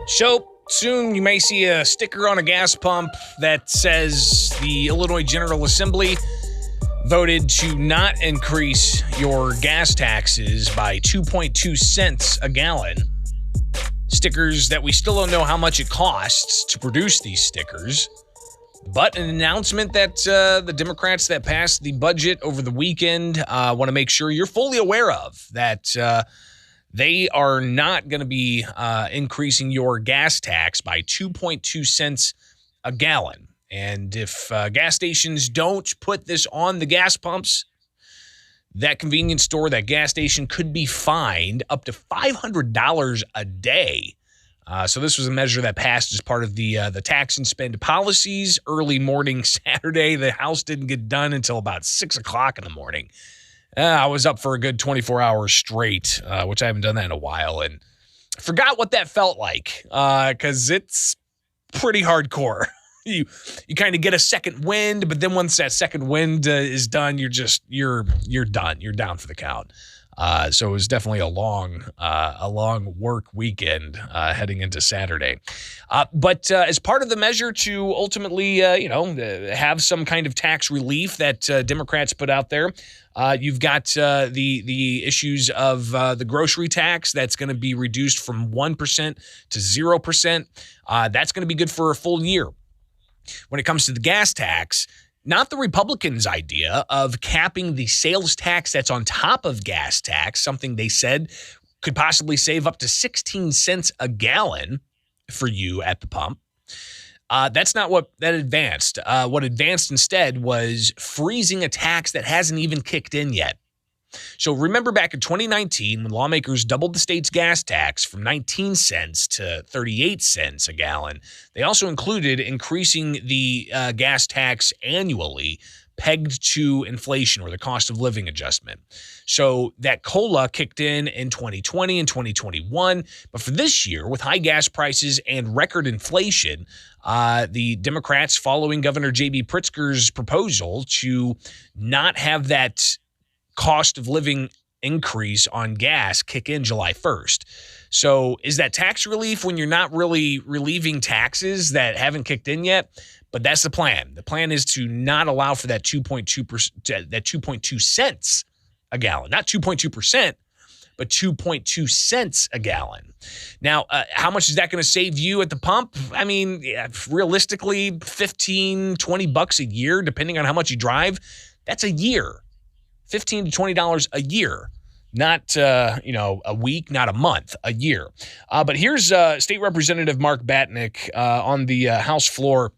So soon you may see a sticker on a gas pump that says the Illinois General Assembly voted to not increase your gas taxes by 2.2 cents a gallon. Stickers that we still don't know how much it costs to produce these stickers, but an announcement that the Democrats that passed the budget over the weekend want to make sure you're fully aware of, that they are not going to be increasing your gas tax by 2.2 cents a gallon. And if gas stations don't put this on the gas pumps, that convenience store, that gas station could be fined up to $500 a day. So this was a measure that passed as part of the tax and spend policies early morning Saturday. The House didn't get done until about 6 o'clock in the morning. I was up for a good 24 hours straight, which I haven't done that in a while, and forgot what that felt like because it's pretty hardcore. You kind of get a second wind, but then once that second wind is done, you're done. You're down for the count. So it was definitely a long work weekend heading into Saturday. But as part of the measure to ultimately, have some kind of tax relief that Democrats put out there, you've got the issues of the grocery tax that's going to be reduced from 1% to 0%. That's going to be good for a full year. When it comes to the gas tax, not the Republicans' idea of capping the sales tax that's on top of gas tax, something they said could possibly save up to 16 cents a gallon for you at the pump. That's not what that advanced. What advanced instead was freezing a tax that hasn't even kicked in yet. So remember back in 2019 when lawmakers doubled the state's gas tax from 19 cents to 38 cents a gallon, they also included increasing the gas tax annually pegged to inflation or the cost of living adjustment. So that COLA kicked in 2020 and 2021. But for this year, with high gas prices and record inflation, the Democrats, following Governor J.B. Pritzker's proposal to not have that cost of living increase on gas kick in July 1st. So is that tax relief when you're not really relieving taxes that haven't kicked in yet? But that's the plan. The plan is to not allow for that 2.2 cents a gallon, not 2.2%, but 2.2 cents a gallon. Now, how much is that going to save you at the pump? I mean, realistically, $15-20 a year, depending on how much you drive. That's a year. $15 to $20 a year, not a week, not a month, a year. But here's State Representative Mark Batnick on the House floor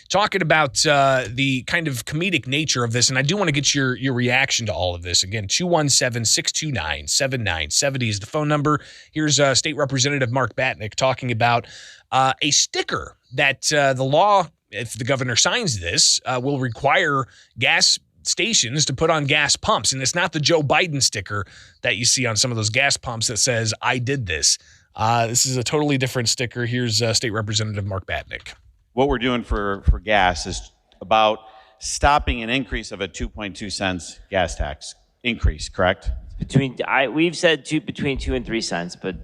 talking about the kind of comedic nature of this. And I do want to get your reaction to all of this. Again, 217-629-7970 is the phone number. Here's State Representative Mark Batnick talking about a sticker that the law, if the governor signs this, will require gas stations to put on gas pumps. And it's not the Joe Biden sticker that you see on some of those gas pumps that says, I did this. This is a totally different sticker. Here's State Representative Mark Batnick. What we're doing for gas is about stopping an increase of a 2.2 cents gas tax increase, correct? We've said between 2 and 3 cents, but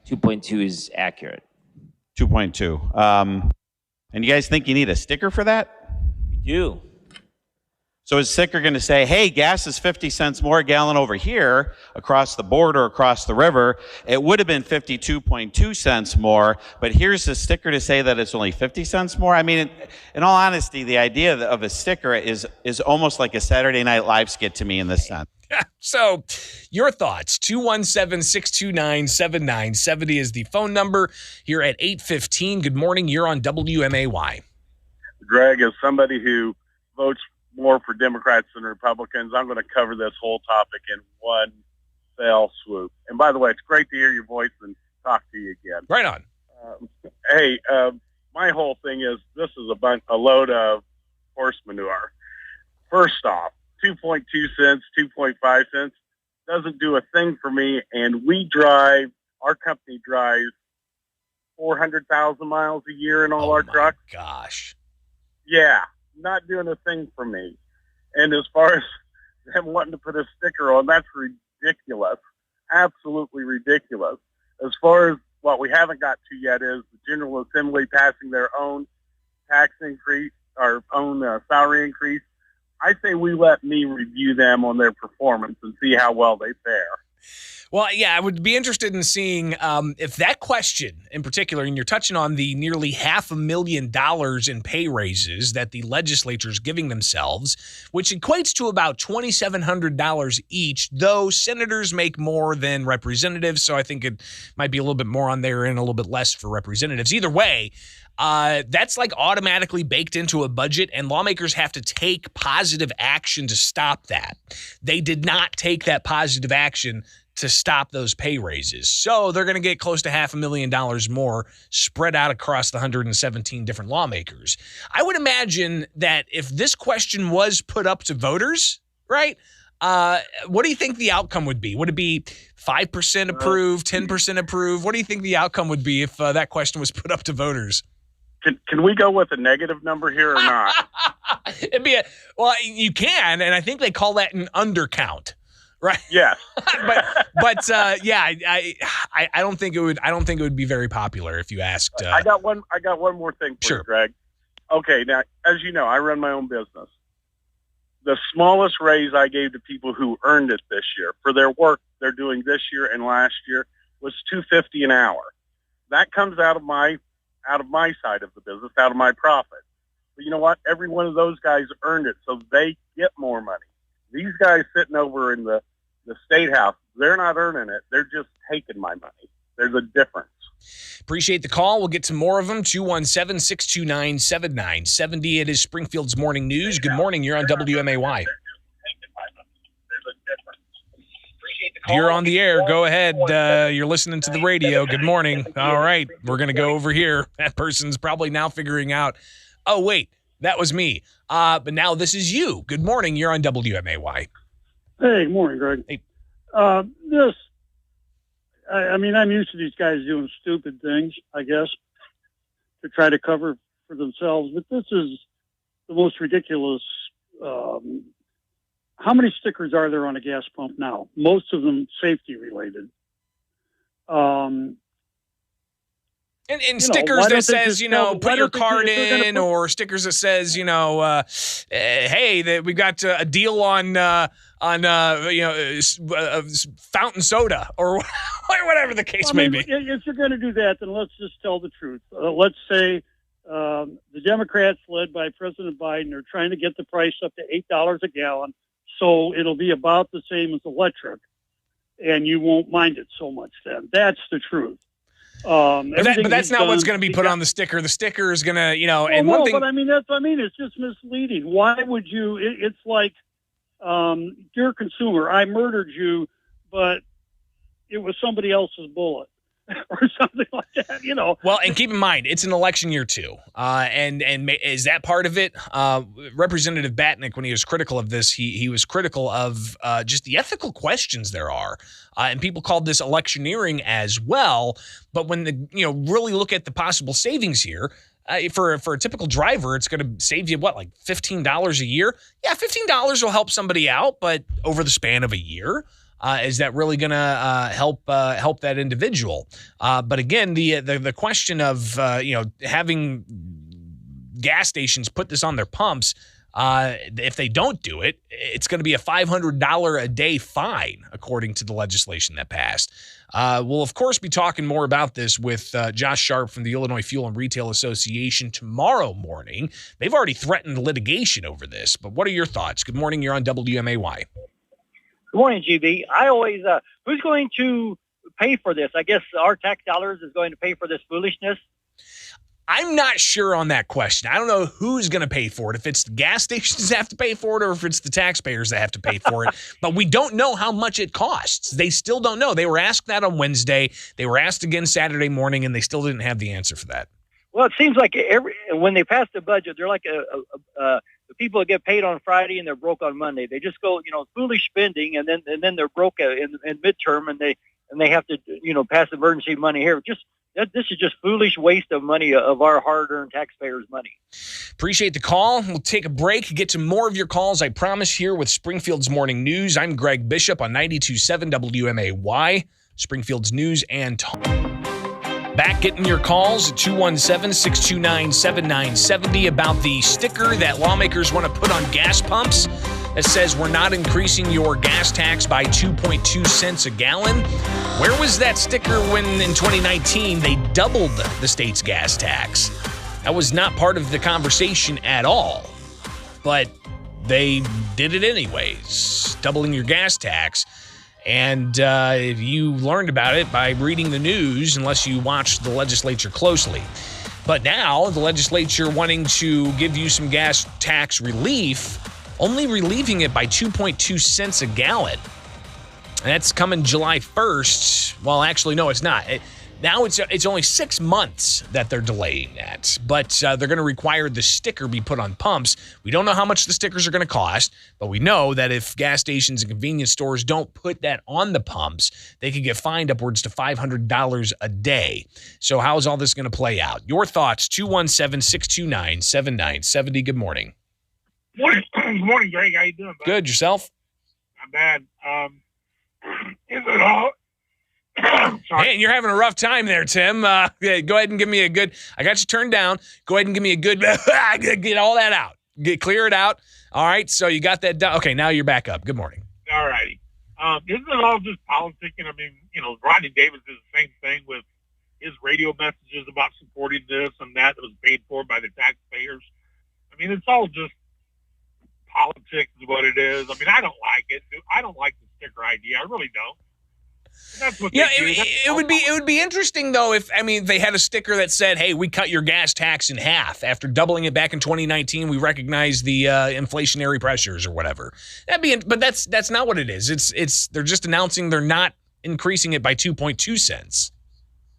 2.2 is accurate. 2.2. And you guys think you need a sticker for that? We do. So is sticker going to say, hey, gas is 50 cents more a gallon over here across the border, across the river. It would have been 52.2 cents more, but here's the sticker to say that it's only 50 cents more? I mean, in all honesty, the idea of a sticker is almost like a Saturday Night Live skit to me in this sense. So your thoughts, 217-629-7970 is the phone number here at 8:15. Good morning. You're on WMAY. Greg, as somebody who votes more for Democrats than Republicans, I'm going to cover this whole topic in one fell swoop. And by the way, it's great to hear your voice and talk to you again. Right on. My whole thing is this is a load of horse manure. First off, 2.2 cents, 2.5 cents doesn't do a thing for me. And our company drives 400,000 miles a year in all our trucks. Gosh. Yeah. Not doing a thing for me. And as far as them wanting to put a sticker on, that's ridiculous. Absolutely ridiculous. As far as what we haven't got to yet is the General Assembly passing their own tax increase, our own salary increase. I say we let me review them on their performance and see how well they fare. Well, yeah, I would be interested in seeing if that question in particular, and you're touching on the nearly $500,000 in pay raises that the legislature is giving themselves, which equates to about $2,700 each, though senators make more than representatives, so I think it might be a little bit more on there and a little bit less for representatives. Either way, that's like automatically baked into a budget, and lawmakers have to take positive action to stop that. They did not take that positive action to stop those pay raises. So they're going to get close to $500,000 more spread out across the 117 different lawmakers. I would imagine that if this question was put up to voters, right, what do you think the outcome would be? Would it be 5% approved, 10% approved? What do you think the outcome would be if that question was put up to voters? Can we go with a negative number here or not? It'd be well, you can, and I think they call that an undercount. Right. Yes. but yeah, I don't think it would. I don't think it would be very popular if you asked. I got one more thing for sure. you, Greg. Okay, now as you know, I run my own business. The smallest raise I gave to people who earned it this year for their work they're doing this year and last year was $2.50 an hour. That comes out of my side of the business, out of my profit. But you know what? Every one of those guys earned it, so they get more money. These guys sitting over in the State House, they're not earning it. They're just taking my money. There's a difference. Appreciate the call. We'll get to more of them. 217-629-7970. It is Springfield's Morning News. Good morning. You're on WMAY. You're on the air. Go ahead. You're listening to the radio. Good morning. All right. We're going to go over here. That person's probably now figuring out, oh, wait. That was me. But now this is you. Good morning. You're on WMAY. Hey, good morning, Greg. Hey. I mean, I'm used to these guys doing stupid things, I guess, to try to cover for themselves. But this is the most ridiculous. How many stickers are there on a gas pump now? Most of them safety related. And stickers that says, put your card in, or stickers that says, hey, we've got a deal on fountain soda or whatever the case may be. If you're going to do that, then let's just tell the truth. Let's say the Democrats, led by President Biden, are trying to get the price up to $8 a gallon, so it'll be about the same as electric, and you won't mind it so much then. That's the truth. But that's not what's going to be put on the sticker. The sticker is going to, one thing. But I mean, that's what I mean. It's just misleading. Why would you? It's like, dear consumer, I murdered you, but it was somebody else's bullet or something like that. Well, and keep in mind, it's an election year too, and is that part of it? Representative Batnick, when he was critical of this, he was critical of just the ethical questions there are. And people called this electioneering as well. But when really look at the possible savings here, for a typical driver, it's going to save you like $15 a year. Yeah, $15 will help somebody out, but over the span of a year, is that really going to help that individual? But again, the question of having gas stations put this on their pumps. If they don't do it, it's going to be a $500 a day fine, according to the legislation that passed. We'll, of course, be talking more about this with Josh Sharp from the Illinois Fuel and Retail Association tomorrow morning. They've already threatened litigation over this, but what are your thoughts? Good morning. You're on WMAY. Good morning, GB. I always, who's going to pay for this? I guess our tax dollars is going to pay for this foolishness. I'm not sure on that question. I don't know who's going to pay for it, if it's the gas stations that have to pay for it or if it's the taxpayers that have to pay for it. But we don't know how much it costs. They still don't know. They were asked that on Wednesday. They were asked again Saturday morning, and they still didn't have the answer for that. Well, it seems like when they pass the budget, they're like the people that get paid on Friday and they're broke on Monday. They just go, foolish spending, and then they're broke in midterm, and they have to, pass emergency money here. This is just foolish waste of money, of our hard-earned taxpayers' money. Appreciate the call. We'll take a break, get to more of your calls, I promise, here with Springfield's Morning News. I'm Greg Bishop on 92.7 WMAY, Springfield's News and Talk. Back getting your calls at 217-629-7970 about the sticker that lawmakers want to put on gas pumps that says we're not increasing your gas tax by 2.2 cents a gallon. Where was that sticker when in 2019 they doubled the state's gas tax? That was not part of the conversation at all, but they did it anyways, doubling your gas tax. And you learned about it by reading the news, unless you watched the legislature closely. But now the legislature wanting to give you some gas tax relief, only relieving it by 2.2 cents a gallon. And that's coming July 1st. Well, actually, no, it's not. Now it's only 6 months that they're delaying that, but they're going to require the sticker be put on pumps. We don't know how much the stickers are going to cost, but we know that if gas stations and convenience stores don't put that on the pumps, they could get fined upwards to $500 a day. So how is all this going to play out? Your thoughts, 217-629-7970. Good morning. Morning, morning, Greg. How you doing, bud? Good. Yourself? Not bad. Is it all? Sorry. Man, you're having a rough time there, Tim. Go ahead and give me a good. I got you turned down. Go ahead and give me a good. Get all that out. Clear it out. All right. So you got that done. Okay. Now you're back up. Good morning. All righty. Isn't it all just politicking? I mean, Rodney Davis did the same thing with his radio messages about supporting this and that was paid for by the taxpayers. I mean, it's all just politics is what it is. I mean, I don't like it. I don't like the sticker idea. I really don't. That's what it would be interesting though if they had a sticker that said, "Hey, we cut your gas tax in half after doubling it back in 2019. We recognize the inflationary pressures or whatever." But that's not what it is. It's they're just announcing they're not increasing it by 2.2 cents.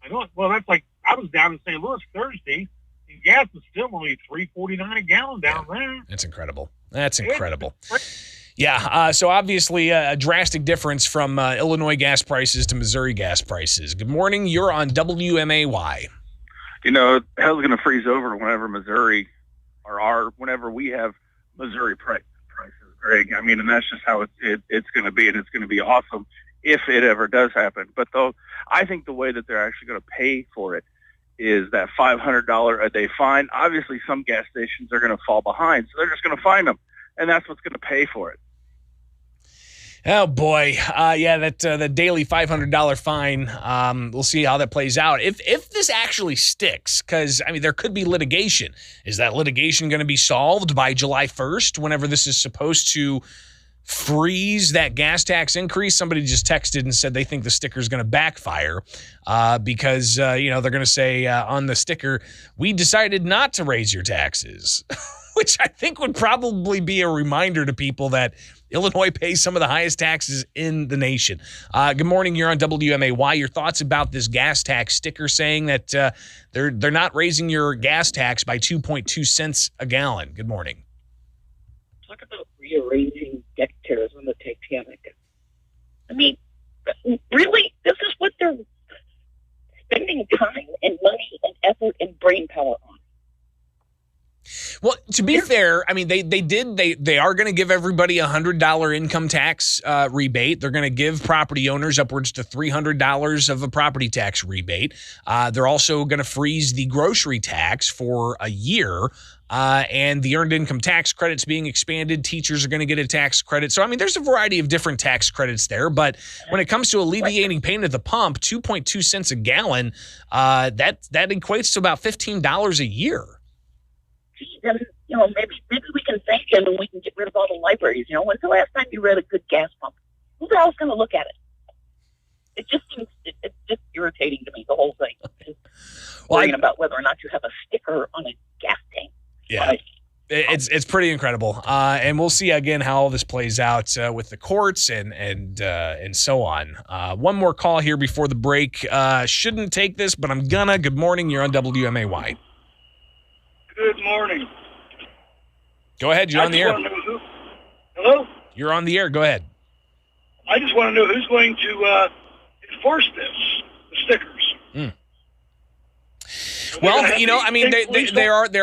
I know. Well, that's like I was down in St. Louis Thursday, and gas was still only $3.49 a gallon down there. That's incredible. That's incredible. Yeah, so obviously a drastic difference from Illinois gas prices to Missouri gas prices. Good morning. You're on WMAY. Hell's going to freeze over whenever Missouri whenever we have Missouri prices, Greg. I mean, and that's just how it's going to be, and it's going to be awesome if it ever does happen. But though, I think the way that they're actually going to pay for it is that $500 a day fine. Obviously, some gas stations are going to fall behind, so they're just going to fine them, and that's what's going to pay for it. Oh, boy. That daily $500 fine, we'll see how that plays out. If this actually sticks, because, there could be litigation. Is that litigation going to be solved by July 1st, whenever this is supposed to freeze that gas tax increase? Somebody just texted and said they think the sticker is going to backfire because, they're going to say on the sticker, "We decided not to raise your taxes," which I think would probably be a reminder to people that Illinois pays some of the highest taxes in the nation. Good morning. You're on WMAY. Your thoughts about this gas tax sticker saying that they're not raising your gas tax by 2.2 cents a gallon. Good morning. Talk about rearranging deck chairs on the Titanic. Really? This is what they're spending time and money and effort and brain power on. Well, to be fair, they are going to give everybody a $100 income tax rebate. They're going to give property owners upwards to $300 of a property tax rebate. They're also going to freeze the grocery tax for a year. And the earned income tax credits being expanded. Teachers are going to get a tax credit. So, there's a variety of different tax credits there. But when it comes to alleviating pain at the pump, 2.2 cents a gallon, that equates to about $15 a year. Then, maybe we can thank him and we can get rid of all the libraries. When's the last time you read a good gas pump? Who the hell's going to look at it? It's just irritating to me, the whole thing. Just worrying about whether or not you have a sticker on a gas tank. Yeah. It's pretty incredible. And we'll see again how all this plays out with the courts and so on. One more call here before the break. Shouldn't take this, but I'm gonna. Good morning. You're on WMAY. Good morning. Go ahead. You're on the air. Hello? You're on the air. Go ahead. I just want to know who's going to enforce this, the stickers. Well, there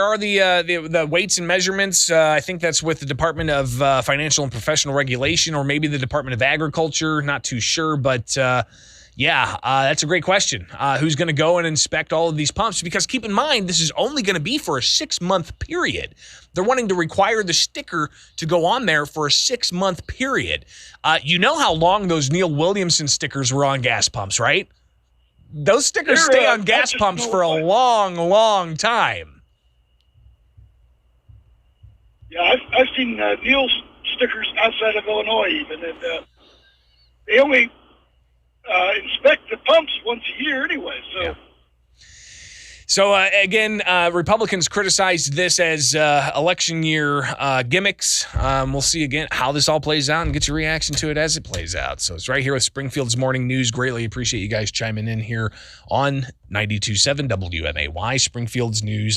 are the weights and measurements. I think that's with the Department of Financial and Professional Regulation, or maybe the Department of Agriculture. Not too sure, but Yeah, that's a great question. Who's going to go and inspect all of these pumps? Because keep in mind, this is only going to be for a 6-month period. They're wanting to require the sticker to go on there for a 6-month period. You know how long those Neil Williamson stickers were on gas pumps, right? Those stickers stay on gas pumps for a long, long time. Yeah, I've seen Neil's stickers outside of Illinois even, and they only inspect the pumps once a year anyway. So, yeah. So again, Republicans criticized this as election year gimmicks. We'll see again how this all plays out and get your reaction to it as it plays out. So it's right here with Springfield's Morning News. Greatly appreciate you guys chiming in here on 92.7 WMAY, Springfield's News.